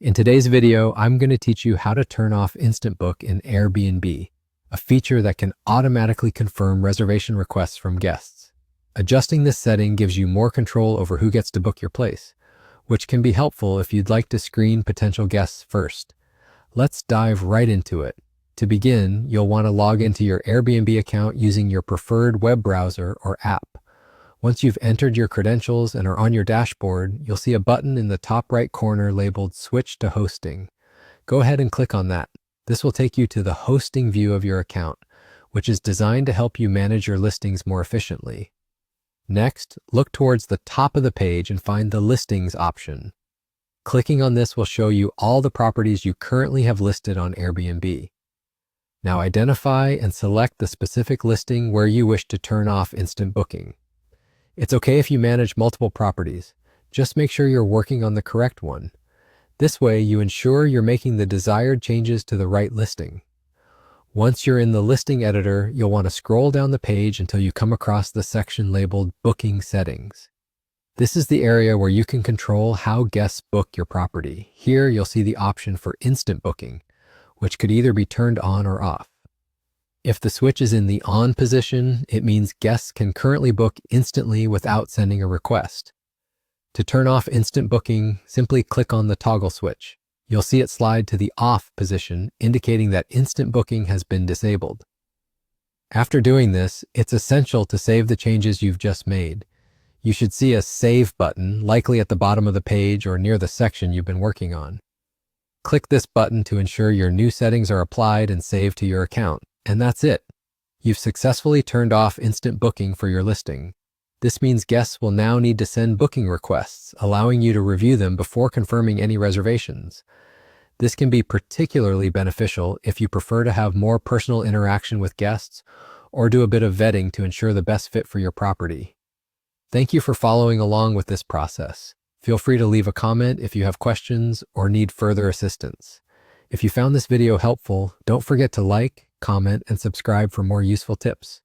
In today's video, I'm going to teach you how to turn off Instant Book in Airbnb, a feature that can automatically confirm reservation requests from guests. Adjusting this setting gives you more control over who gets to book your place, which can be helpful if you'd like to screen potential guests first. Let's dive right into it. To begin, you'll want to log into your Airbnb account using your preferred web browser or app. Once you've entered your credentials and are on your dashboard, you'll see a button in the top right corner labeled Switch to Hosting. Go ahead and click on that. This will take you to the hosting view of your account, which is designed to help you manage your listings more efficiently. Next, look towards the top of the page and find the Listings option. Clicking on this will show you all the properties you currently have listed on Airbnb. Now identify and select the specific listing where you wish to turn off instant booking. It's okay if you manage multiple properties. Just make sure you're working on the correct one. This way, you ensure you're making the desired changes to the right listing. Once you're in the listing editor, you'll want to scroll down the page until you come across the section labeled Booking Settings. This is the area where you can control how guests book your property. Here, you'll see the option for instant booking, which could either be turned on or off. If the switch is in the on position, it means guests can currently book instantly without sending a request. To turn off instant booking, simply click on the toggle switch. You'll see it slide to the off position, indicating that instant booking has been disabled. After doing this, it's essential to save the changes you've just made. You should see a Save button, likely at the bottom of the page or near the section you've been working on. Click this button to ensure your new settings are applied and saved to your account. And that's it. You've successfully turned off instant booking for your listing. This means guests will now need to send booking requests, allowing you to review them before confirming any reservations. This can be particularly beneficial if you prefer to have more personal interaction with guests or do a bit of vetting to ensure the best fit for your property. Thank you for following along with this process. Feel free to leave a comment if you have questions or need further assistance. If you found this video helpful, don't forget to like, comment, and subscribe for more useful tips.